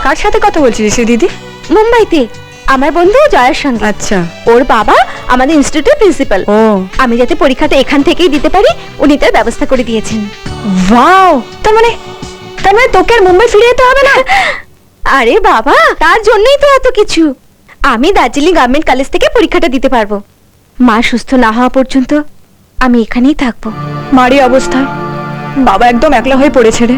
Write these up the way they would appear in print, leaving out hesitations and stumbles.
কার সাথে কথা বলছিস রে দিদি? মুম্বাইতে আমার বন্ধু জয়ার সঙ্গে। আচ্ছা। ওর বাবা আমাদের ইনস্টিটিউটের প্রিন্সিপাল। ও, আমি যাতে পরীক্ষাটা এখান থেকেই দিতে পারি উনি তার ব্যবস্থা করে দিয়েছেন। ওয়াও, তার মানে তোকে আর মুম্বাই ফিরে যেতে হবে না? আরে বাবা, তার জন্যই তো এত কিছু। আমি দার্জিলিং গভর্নমেন্ট কলেজ থেকে পরীক্ষাটা দিতে পারবো। মা সুস্থ না হওয়া পর্যন্ত আমি এখানেই থাকবো। মারি অবস্থা, বাবা একদম একলা হয়ে পড়েছে রে।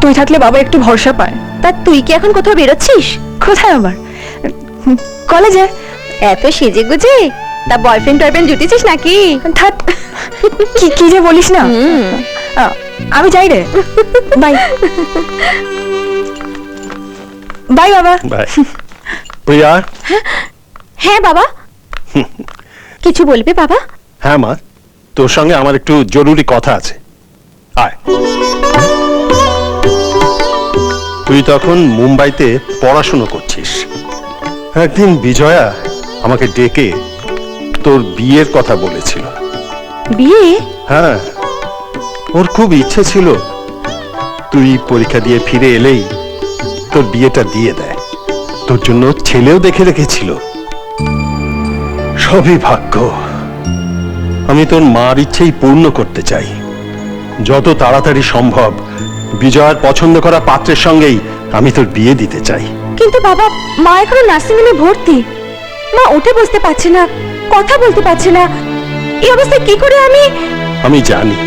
তুই থাকলে বাবা একটু ভরসা পায়। তা তুই কি এখন কোথাও বেরোচ্ছিস? কোথায় আবার? কলেজে। এত সেজে গুজে তা বয়ফ্রেন্ড টয়ফ্রেন্ড জুটেছিস নাকি? থাক, কি যে বলিস না। আমি যাই রে, বাই। বাই বাবা। প্রিয়া। হ্যাঁ বাবা। কিছু বলবে বাবা? হ্যাঁ মা, তোর সঙ্গে আমার একটু জরুরি কথা আছে, আয়। তুই তখন মুম্বাইতে পড়াশুনো করছিস। একদিন বিজয়া আমাকে ডেকে তোর বিয়ের কথা বলেছিল। বিয়ে? হ্যাঁ, ওর খুব ইচ্ছে ছিল তুই পরীক্ষা দিয়ে ফিরে এলেই তোর বিয়েটা দিয়ে দেয়। তোর জন্য ছেলেও দেখে রেখেছিল। সবই ভাগ্য। আমি তোর মার ইচ্ছেই পূর্ণ করতে চাই। যত তাড়াতাড়ি সম্ভব বিজয়ার পছন্দ করা পাত্রের সঙ্গেই আমি তোর বিয়ে দিতে চাই। কিন্তু বাবা, মা এখনো নার্সিং হোমে ভর্তি। মা উঠে বসতে পারছে না, কথা বলতে পারছে না। এই অবস্থায় কি করে আমি জানি,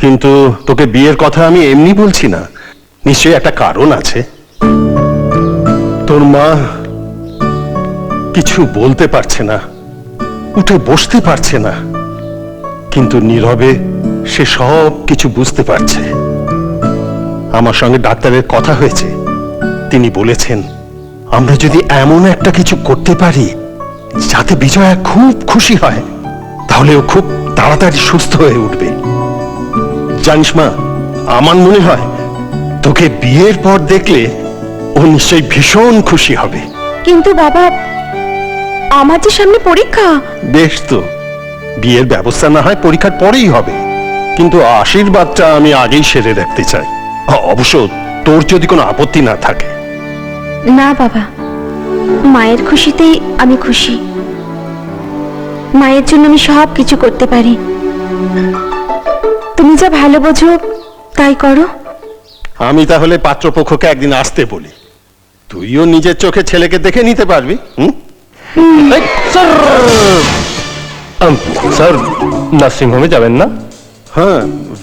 কিন্তু তোকে বিয়ের কথা আমি এমনি বলছি না, নিশ্চয়ই একটা কারণ আছে। তোর মা কিছু বলতে পারছে না, উঠে বসতে পারছে না, কিন্তু নীরবে সে সব কিছু বুঝতে পারছে। আমার সঙ্গে ডাক্তারের কথা হয়েছে, তিনি বলেছেন আমরা যদি এমন একটা কিছু করতে পারি যাতে বিজয়া খুব খুশি হয়, তাহলে ও খুব তাড়াতাড়ি সুস্থ হয়ে উঠবে। জানিস মা, আমার মনে হয় তোকে বিয়ের পর দেখলে ও নিশ্চয়ই ভীষণ খুশি হবে। কিন্তু বাবা, আমার যে সামনে পরীক্ষা। বেশ তো, বিয়ের ব্যবস্থা না হয় পরীক্ষার পরেই হবে, কিন্তু আশীর্বাদটা আমি আগেই সেরে রাখতে চাই। অবশ্য তোর যদি কোনো আপত্তি না থাকে। না বাবা, মায়ের খুশিতেই আমি খুশি। মায়ের জন্য আমি সব কিছু করতে পারি। তুমি যা ভালো বোঝো তাই করো। আমি তাহলে পাত্রপক্ষকে একদিন আসতে বলি, তুইও নিজের চোখে ছেলেকে দেখে নিতে পারবি। স্যার, নার্সিং হোমে যাবেন না? হ্যাঁ,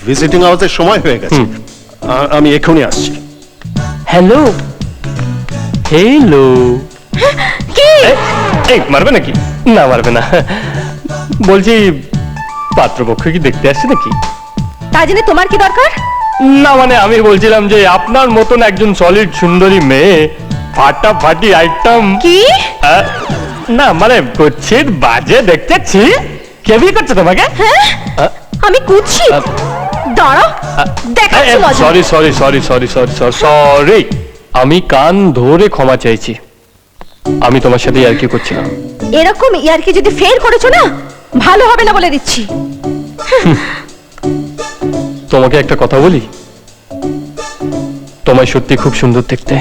ভিজিটিং আওয়ার্সের সময় হয়ে গেছে। আমি এখনই আসছি। Hello hello. কি? এই মারবে নাকি? না মারবে না। বলছি পাত্রপক্ষ কি দেখতে আসছে নাকি? তা জেনে তোমার কি দরকার? না মানে আমি বলছিলাম যে আপনার মতন একজন সলিড সুন্দরী মেয়ে, ফাটাফাটি আইটেম। কি? না মানে কুচ্ছিত বাজে দেখতেছি। কে বিয়ে করছে তোমাকে? হ্যাঁ, আমি কুচ্ছি। দাঁড়াও, দেখাচ্ছি মজা। Sorry sorry sorry sorry sorry sorry, আমি কান ধরে ক্ষমা চাইছি। আমি তোমার সাথে আর কি করছিলাম। এরকম ইয়ারকি যদি ফেল করেছো না, ভালো হবে না বলে দিচ্ছি। তোমাকে একটা কথা বলি, তোমায় সত্যি খুব সুন্দর দেখতে।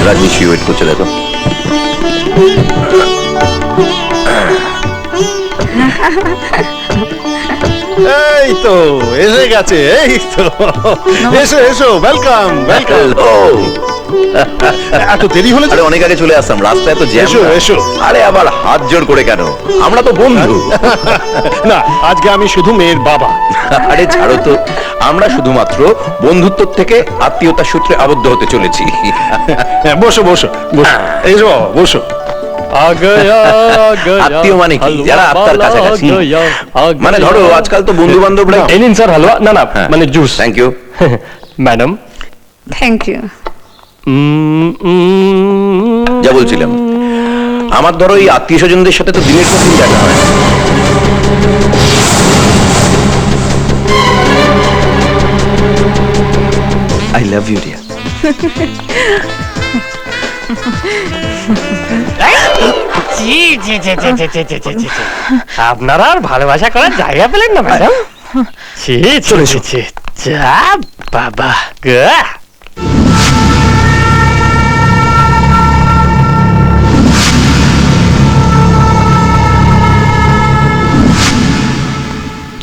রাজনীশি ওয়েট করছে, দেখো। এই তো এসে গেছে, এই তো। এসো এসো, ওয়েলকাম ওয়েলকাম। এত দেরি হলে? আরে অনেক আগে চলে আসতাম, রাস্তায় এত জ্যাম। এসো এসো। আরে আবার হাত জোর করে কেন? আমরা তো বন্ধু। না, আজকে আমি শুধু মেয়ের বাবা। আরে ছাড়ো তো, আমরা শুধুমাত্র বন্ধুত্ব থেকে আত্মীয়তার সূত্রে আবদ্ধ হতে চলেছি। বসো বসো বসো, এসো বসো। আত্মীয় মানে কি? যারা আত্মার কাছাকাছি। মানে ধরো আজকাল তো বন্ধু বান্ধবরা। এই নিন স্যার হালুয়া। না না মানে juice. Thank you madam. Thank you. যা বলছিলাম, আমার ধরো এই আত্মীয় স্বজনদের সাথে তো দিনের পর দিন দেখা হয়। I love you Riya. ছি, ছি, ছি, ছি, ছি, ছি, ছি, ছি, ছি, ছি। আপনারা আর ভালোবাসা করার জায়গা পেলেন না ম্যাডাম? ছি, ছি, ছি, ছি। যা বাবা গা।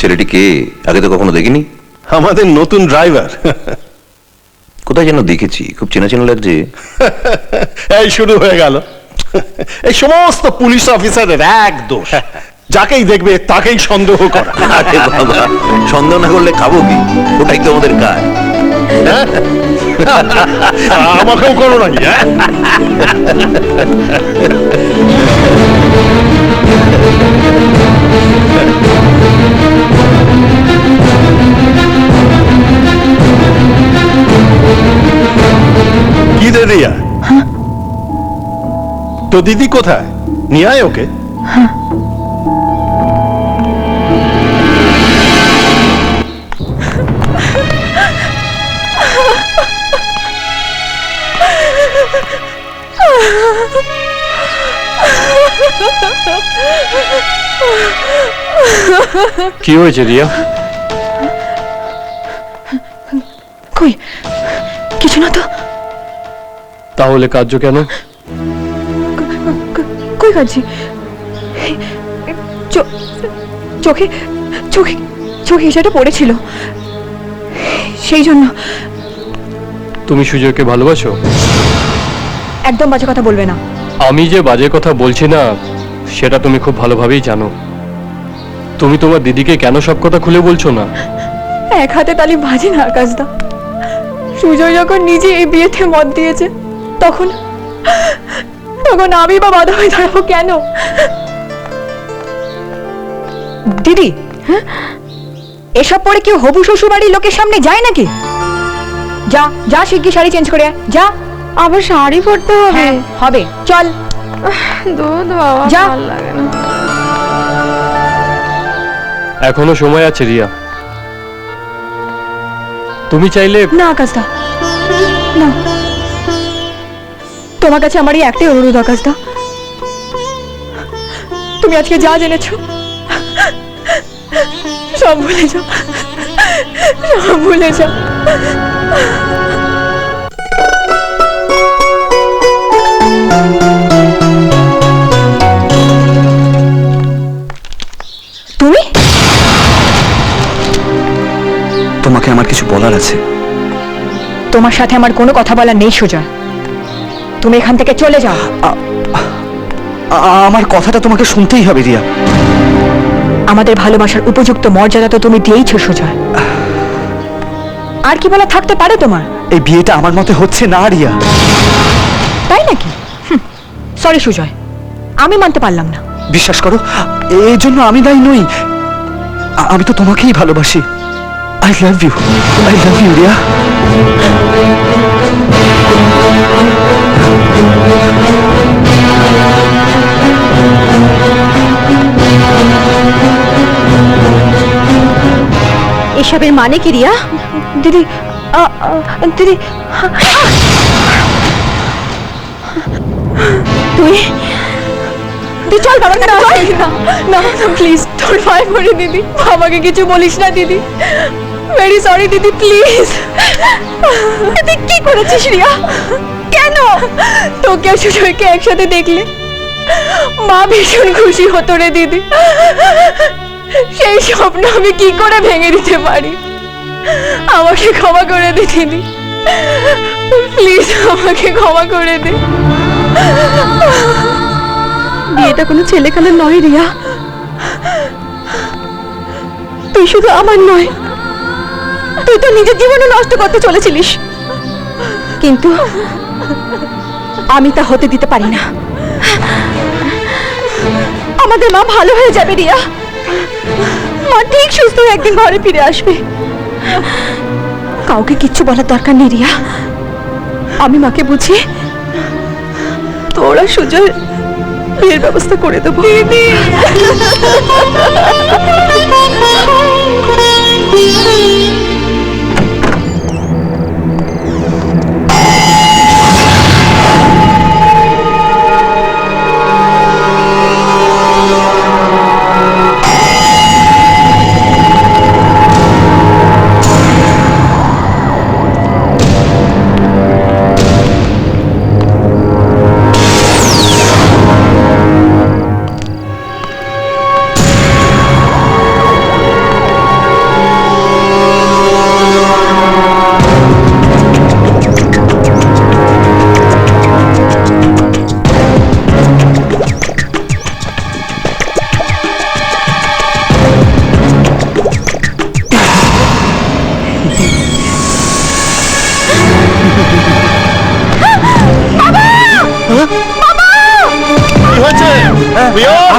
ছেলেটি কে? আগে তো কখনো দেখিনি। আমাদের নতুন ড্রাইভার। কোথায় যেন দেখেছি, খুব চেনা চেনা লাগছে। এই শুরু হয়ে গেল। এই সমস্ত পুলিশ অফিসারের এক দোষ, যাকেই দেখবে তাকেই সন্দেহ করা। আরে বাবা, সন্দেহ না করলে খাবো কি? ওটাই তো আমাদের কাজ। আমাকেও করো নাকি? হ্যাঁ? কি রে রিয়া, তো দিদি কোথায়? নিয়ে আয় ওকে। কি হয়েছে রিয়া? কই, কিছু না তো। তাহলে কার্য কেন? কই কাঁদছি? চোখে চোখে চোখে সেটা পড়েছিল, সেই জন্য। তুমি সুজয়কে ভালোবাসো? একদম বাজে কথা বলবে না। আমি যে বাজে কথা বলছি না সেটা তুমি খুব ভালোভাবেই জানো। তুমি তোমার দিদিকে কেন সব কথা খুলে বলছো না? এক হাতে তালি বাজে না আকাশদা। সুজয় যখন নিজে এই বিয়েতে মত দিয়েছে, তখন তখন আমি বা বাধা হয়ে দাঁড়াবো কেন? দিদি, এসব পরে কেউ হবু শ্বশুর বাড়ির লোকের সামনে যায় নাকি? যা যা শিগগির শাড়ি চেঞ্জ করে আয়, যা। আবার শাড়ি পরতে হবে? হ্যাঁ, হবে, চল। দুধ বাবা, যা। ভালো লাগে না। এখনো সময় আছে রিয়া, তুমি চাইলে। না আকাশদা, না। তোমার কাছে আমার এই একটাই অনুরোধ আকাশদা, তুমি আজকে যা জেনেছো সব ভুলে যাও, সব ভুলে যাও। তুমি? তোমাকে আমার কিছু বলার আছে। তোমার সাথে আমার কোনো কথা বলার নেই সুজয়, তুমি এখান থেকে চলে যাও। আমার কথাটা তোমাকে শুনতেই হবে রিয়া। আমাদের ভালোবাসার উপযুক্ত মর্যাদা তো তুমি দিয়েইছো সুজয়, আর কি বলা থাকতে পারে তোমার? এই বিয়েটা আমার মতে হচ্ছে না রিয়া। তাই নাকি? সরি সুজয়, আমি মানতে পারলাম না। বিশ্বাস করো, এর জন্য আমি দায়ী নই। আমি তো তোমাকেই ভালোবাসি। I love you, I love you Riya. এসবের মানে কি রিয়া? দিদি, দিদি, তুই তুই চল বাবার কাছে চল। না না প্লিজ, তোর পায়ে পড়ে দিদি, আমাকে কিছু বলিস না দিদি। ভেরি সরি দিদি, প্লিজ। তুই কি করেছিস রিয়া? কেন? তোকে আর সুজয়কে একসাথে দেখলে মা ভীষণ খুশি হতো রে দিদি। সেই স্বপ্ন আমি কি করে ভেঙে দিতে পারি? আমাকে ক্ষমা করে দে দিদি, প্লিজ আমাকে ক্ষমা করে দে। বিয়েটা কোনো ছেলে খেলা নয় রিয়া। তুই শুধু আমার নয়, তুই তো নিজের জীবনে নষ্ট করতে চলেছিলিস, কিন্তু আমি তা হতে দিতে পারি না। আমাদের মা ভালো হয়ে যাবে রিয়া, মা ঠিক সুস্থ হয়ে একদিন ঘরে ফিরে আসবে। কাউকে কিচ্ছু বলার দরকার নেই রিয়া, আমি মাকে বুঝিয়ে তোরা সুজয় বিয়ের ব্যবস্থা করে দেবো। দিদি,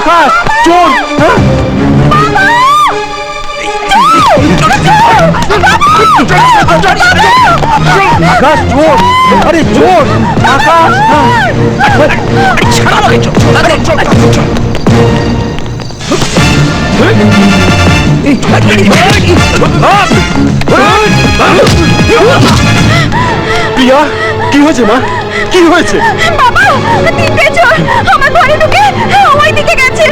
আকাশ চোর হ্যাঁ? আকাশ চোর, আরে চোর আকাশ প্রিয়া, কি হয়েছে মা? কি হয়েছে? বাবা তিনটে চোর আমার ঘরে ঢুকে ওই দিকে গেছে।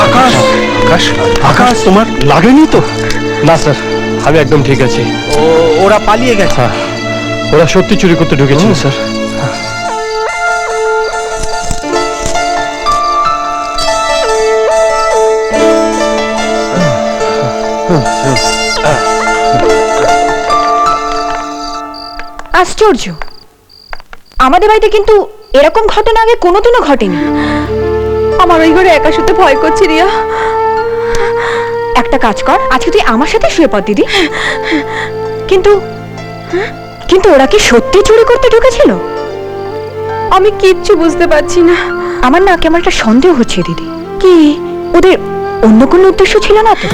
আকাশ, আকাশ, আকাশ, তোমার লাগেনি তো? না স্যার, আমি একদম ঠিক আছি। ওরা পালিয়ে গেছে। ওরা সত্যি চুরি করতে ঢুকেছিল স্যার। আশ্চর্য, আমাদের বাড়িতে কিন্তু এরকম ঘটনা আগে কোনোদিনও ঘটেনি। আমার ওই ঘরে একা শুতে ভয় করছে রিয়া। একটা কাজ কর, আজকে তুই আমার সাথে শুয়ে পড় দিদি। কিন্তু কিন্তু ওরা কি সত্যি চুরি করতে ঢুকেছিল? আমি কিচ্ছু বুঝতে পারছি না। আমার না কেমন একটা সন্দেহ হচ্ছে দিদি। কি ওদের অন্য কোনো উদ্দেশ্য ছিল না তো?